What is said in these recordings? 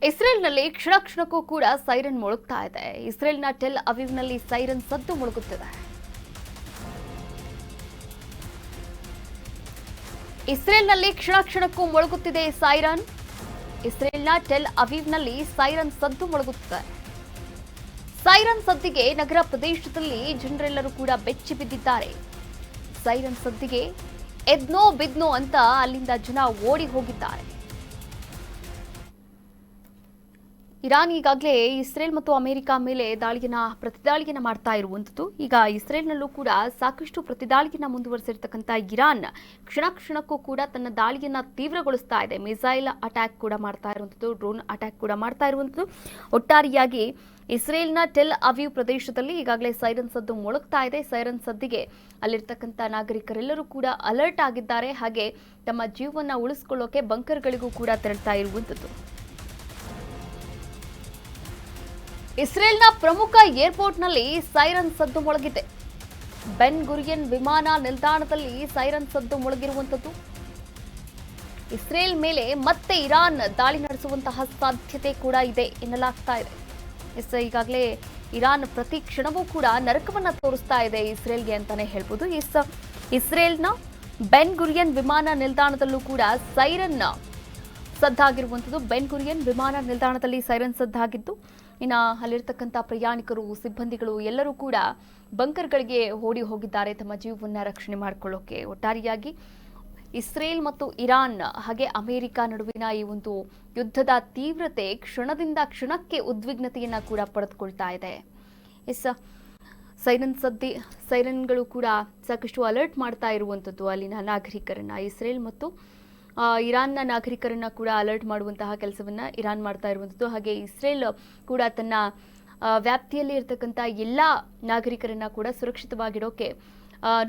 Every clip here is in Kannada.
ಇಸ್ರೇಲ್ನಲ್ಲಿ ಕ್ಷಣ ಕ್ಷಣಕ್ಕೂ ಕೂಡ ಸೈರನ್ ಮೊಳಗ್ತಾ ಇದೆ. ಇಸ್ರೇಲ್ನ ಟೆಲ್ ಅವೀವ್ನಲ್ಲಿ ಸೈರನ್ ಸದ್ದು ಮೊಳಗುತ್ತಿದೆ. ಇಸ್ರೇಲ್ನಲ್ಲಿ ಕ್ಷಣ ಕ್ಷಣಕ್ಕೂ ಮೊಳಗುತ್ತಿದೆ ಸೈರನ್. ಇಸ್ರೇಲ್ನ ಟೆಲ್ ಅವೀವ್ನಲ್ಲಿ ಸೈರನ್ ಸದ್ದು ಮೊಳಗುತ್ತಿದೆ. ಸೈರನ್ ಸದ್ದಿಗೆ ನಗರ ಪ್ರದೇಶದಲ್ಲಿ ಜನರೆಲ್ಲರೂ ಕೂಡ ಬೆಚ್ಚಿ ಬಿದ್ದಿದ್ದಾರೆ. ಸೈರನ್ ಸದ್ದಿಗೆ ಎದ್ನೋ ಬಿದ್ನೋ ಅಂತ ಅಲ್ಲಿಂದ ಜನ ಓಡಿ ಹೋಗಿದ್ದಾರೆ. ಇರಾನ್ ಈಗಾಗಲೇ ಇಸ್ರೇಲ್ ಮತ್ತು ಅಮೆರಿಕ ಮೇಲೆ ಪ್ರತಿದಾಳಿಯನ್ನ ಮಾಡ್ತಾ ಇರುವಂಥದ್ದು. ಈಗ ಇಸ್ರೇಲ್ನಲ್ಲೂ ಕೂಡ ಸಾಕಷ್ಟು ಪ್ರತಿದಾಳಿಯನ್ನ ಮುಂದುವರಿಸಿರ್ತಕ್ಕಂಥ ಇರಾನ್ ಕ್ಷಣ ಕ್ಷಣಕ್ಕೂ ಕೂಡ ತನ್ನ ದಾಳಿಯನ್ನ ತೀವ್ರಗೊಳಿಸ್ತಾ ಇದೆ. ಮಿಸೈಲ್ ಅಟ್ಯಾಕ್ ಕೂಡ ಮಾಡ್ತಾ ಇರುವಂಥದ್ದು, ಡ್ರೋನ್ ಅಟ್ಯಾಕ್ ಕೂಡ ಮಾಡ್ತಾ ಇರುವಂಥದ್ದು. ಒಟ್ಟಾರೆಯಾಗಿ ಇಸ್ರೇಲ್ನ ಟೆಲ್ ಅವೀವ್ ಪ್ರದೇಶದಲ್ಲಿ ಈಗಾಗಲೇ ಸೈರನ್ ಸದ್ದು ಮೊಳಗ್ತಾ ಇದೆ. ಸೈರನ್ ಸದ್ದಿಗೆ ಅಲ್ಲಿರ್ತಕ್ಕಂಥ ನಾಗರಿಕರೆಲ್ಲರೂ ಕೂಡ ಅಲರ್ಟ್ ಆಗಿದ್ದಾರೆ. ಹಾಗೆ ತಮ್ಮ ಜೀವವನ್ನ ಉಳಿಸಿಕೊಳ್ಳೋಕೆ ಬಂಕರ್ಗಳಿಗೂ ಕೂಡ ತೆರಳ್ತಾ ಇರುವಂಥದ್ದು. ಇಸ್ರೇಲ್ನ ಪ್ರಮುಖ ಏರ್ಪೋರ್ಟ್ನಲ್ಲಿ ಸೈರನ್ ಸದ್ದು ಮೊಳಗಿದೆ. ಬೆನ್ ಗುರಿಯನ್ ವಿಮಾನ ನಿಲ್ದಾಣದಲ್ಲಿ ಸೈರನ್ ಸದ್ದು ಮೊಳಗಿರುವಂಥದ್ದು. ಇಸ್ರೇಲ್ ಮೇಲೆ ಮತ್ತೆ ಇರಾನ್ ದಾಳಿ ನಡೆಸುವಂತಹ ಸಾಧ್ಯತೆ ಕೂಡ ಇದೆ ಎನ್ನಲಾಗ್ತಾ ಇದೆ. ಈಗಾಗಲೇ ಇರಾನ್ ಪ್ರತಿ ಕ್ಷಣವೂ ಕೂಡ ನರಕವನ್ನ ತೋರಿಸ್ತಾ ಇದೆ ಇಸ್ರೇಲ್ಗೆ ಅಂತಾನೆ ಹೇಳ್ಬೋದು. ಇಸ್ರೇಲ್ನ ಬೆನ್ ಗುರಿಯನ್ ವಿಮಾನ ನಿಲ್ದಾಣದಲ್ಲೂ ಕೂಡ ಸೈರನ್ ಸದ್ದಾಗಿರುವಂಥದ್ದು. ಬೆನ್ ಗುರಿಯನ್ ವಿಮಾನ ನಿಲ್ದಾಣದಲ್ಲಿ ಸೈರನ್ ಸದ್ದಾಗಿದ್ದು, ಇನ್ನು ಅಲ್ಲಿರ್ತಕ್ಕಂಥ ಪ್ರಯಾಣಿಕರು, ಸಿಬ್ಬಂದಿಗಳು ಎಲ್ಲರೂ ಕೂಡ ಬಂಕರ್ಗಳಿಗೆ ಓಡಿ ಹೋಗಿದ್ದಾರೆ ತಮ್ಮ ಜೀವವನ್ನು ರಕ್ಷಣೆ ಮಾಡಿಕೊಳ್ಳೋಕೆ. ಒಟ್ಟಾರೆಯಾಗಿ ಇಸ್ರೇಲ್ ಮತ್ತು ಇರಾನ್ ಹಾಗೆ ಅಮೆರಿಕ ನಡುವಿನ ಈ ಒಂದು ಯುದ್ಧದ ತೀವ್ರತೆ ಕ್ಷಣದಿಂದ ಕ್ಷಣಕ್ಕೆ ಉದ್ವಿಗ್ನತೆಯನ್ನ ಕೂಡ ಪಡೆದುಕೊಳ್ತಾ ಇದೆ. ಸೈರನ್ಗಳು ಕೂಡ ಸಾಕಷ್ಟು ಅಲರ್ಟ್ ಮಾಡ್ತಾ ಇರುವಂಥದ್ದು ಅಲ್ಲಿನ ನಾಗರಿಕರನ್ನ. ಇಸ್ರೇಲ್ ಮತ್ತು ಇರಾನ್ನ ನಾಗರಿಕರನ್ನ ಕೂಡ ಅಲರ್ಟ್ ಮಾಡುವಂತಹ ಕೆಲಸವನ್ನ ಇರಾನ್ ಮಾಡ್ತಾ ಇರುವಂಥದ್ದು. ಹಾಗೆ ಇಸ್ರೇಲ್ ಕೂಡ ತನ್ನ ವ್ಯಾಪ್ತಿಯಲ್ಲಿ ಇರತಕ್ಕಂಥ ಎಲ್ಲಾ ನಾಗರಿಕರನ್ನ ಕೂಡ ಸುರಕ್ಷಿತವಾಗಿಡೋಕೆ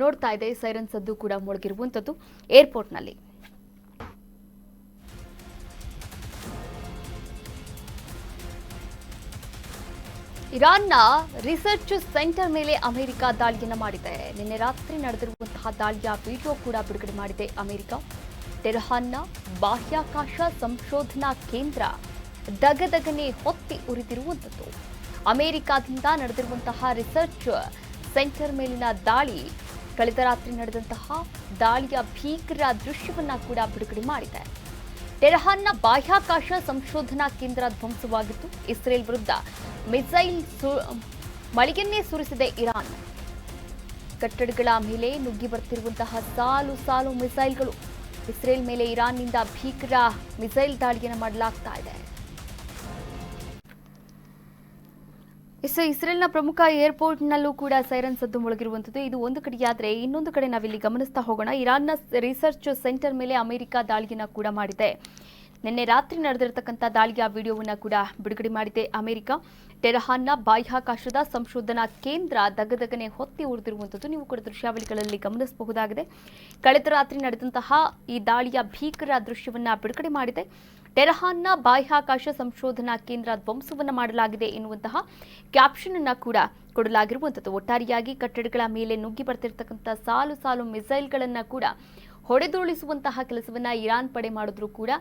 ನೋಡ್ತಾ ಇದೆ. ಸೈರನ್ ಸದ್ದು ಕೂಡ ಮೊಳಗಿರುವಂಥದ್ದು ಏರ್ಪೋರ್ಟ್ನಲ್ಲಿ. ಇರಾನ್ನ ರಿಸರ್ಚ್ ಸೆಂಟರ್ ಮೇಲೆ ಅಮೆರಿಕ ದಾಳಿಯನ್ನ ಮಾಡಿದೆ. ನಿನ್ನೆ ರಾತ್ರಿ ನಡೆದಿರುವಂತಹ ದಾಳಿಯ ವಿಡಿಯೋ ಕೂಡ ಬಿಡುಗಡೆ ಮಾಡಿದೆ ಅಮೆರಿಕ. ಟೆಹರಾನ್ನ ಬಾಹ್ಯಾಕಾಶ ಸಂಶೋಧನಾ ಕೇಂದ್ರ ದಗದಗನೆ ಹೊತ್ತಿ ಉರಿದಿರುವಂಥದ್ದು. ಅಮೆರಿಕದಿಂದ ನಡೆದಿರುವಂತಹ ರಿಸರ್ಚ್ ಸೆಂಟರ್ ಮೇಲಿನ ದಾಳಿ ಕಳೆದ ರಾತ್ರಿ ನಡೆದಂತಹ ದಾಳಿಯ ಭೀಕರ ದೃಶ್ಯವನ್ನ ಕೂಡ ಬಿಡುಗಡೆ ಮಾಡಿದೆ. ಟೆಹರಾನ್ನ ಬಾಹ್ಯಾಕಾಶ ಸಂಶೋಧನಾ ಕೇಂದ್ರ ಧ್ವಂಸವಾಗಿತ್ತು. ಇಸ್ರೇಲ್ ವಿರುದ್ಧ ಮಿಸೈಲ್ ಮಳೆಯನ್ನೇ ಸುರಿಸಿದೆ ಇರಾನ್. ಕಟ್ಟಡಗಳ ಮೇಲೆ ನುಗ್ಗಿ ಬರ್ತಿರುವಂತಹ ಸಾಲು ಸಾಲು ಮಿಸೈಲ್ಗಳು. ಇಸ್ರೇಲ್ ಮೇಲೆ ಇರಾನ್ನಿಂದ ಭೀಕರ ಮಿಸೈಲ್ ದಾಳಿಯನ್ನು ಮಾಡಲಾಗ್ತಾ ಇದೆ. ಇಸ್ರೇಲ್ನ ಪ್ರಮುಖ ಏರ್ಪೋರ್ಟ್ನಲ್ಲೂ ಕೂಡ ಸೈರನ್ ಸದ್ದು ಮೊಳಗಿರುವಂಥದ್ದು. ಇದು ಒಂದು ಕಡೆಯಾದರೆ, ಇನ್ನೊಂದು ಕಡೆ ನಾವಿಲ್ಲಿ ಗಮನಿಸ್ತಾ ಹೋಗೋಣ. ಇರಾನ್ನ ರಿಸರ್ಚ್ ಸೆಂಟರ್ ಮೇಲೆ ಅಮೆರಿಕ ದಾಳಿಯನ್ನು ಕೂಡ ಮಾಡಿದೆ. ನಿನ್ನೆ ರಾತ್ರಿ ನಡೆದಿರತಕ್ಕಂಥ ದಾಳಿಯ ವಿಡಿಯೋವನ್ನು ಕೂಡ ಬಿಡುಗಡೆ ಮಾಡಿದೆ ಅಮೆರಿಕ. ಟೆಹರಾನ್ನ ಬಾಹ್ಯಾಕಾಶದ ಸಂಶೋಧನಾ ಕೇಂದ್ರ ದಗದಗನೆ ಹೊತ್ತಿ ಉರಿದಿರುವಂಥದ್ದು ನೀವು ಕೂಡ ದೃಶ್ಯಾವಳಿಗಳಲ್ಲಿ ಗಮನಿಸಬಹುದಾಗಿದೆ. ಕಳೆದ ರಾತ್ರಿ ನಡೆದಂತಹ ಈ ದಾಳಿಯ ಭೀಕರ ದೃಶ್ಯವನ್ನ ಬಿಡುಗಡೆ ಮಾಡಿದೆ. ಟೆಹರಾನ್ನ ಬಾಹ್ಯಾಕಾಶ ಸಂಶೋಧನಾ ಕೇಂದ್ರ ಧ್ವಂಸವನ್ನ ಮಾಡಲಾಗಿದೆ ಎನ್ನುವಂತಹ ಕ್ಯಾಪ್ಷನ್ ಅನ್ನ ಕೂಡ ಕೊಡಲಾಗಿರುವಂಥದ್ದು. ಒಟ್ಟಾರೆಯಾಗಿ ಕಟ್ಟಡಗಳ ಮೇಲೆ ನುಗ್ಗಿ ಬರ್ತಿರ್ತಕ್ಕಂಥ ಸಾಲು ಸಾಲು ಮಿಸೈಲ್ಗಳನ್ನ ಕೂಡ ಹೊಡೆದುರುಳಿಸುವಂತಹ ಕೆಲಸವನ್ನ ಇರಾನ್ ಪಡೆ ಮಾಡಿದ್ರೂ ಕೂಡ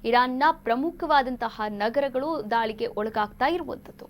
ಇರಾನ್ನ ಪ್ರಮುಖವಾದಂತಹ ನಗರಗಳು ದಾಳಿಗೆ ಒಳಗಾಗ್ತಾ ಇರುವಂಥದ್ದು.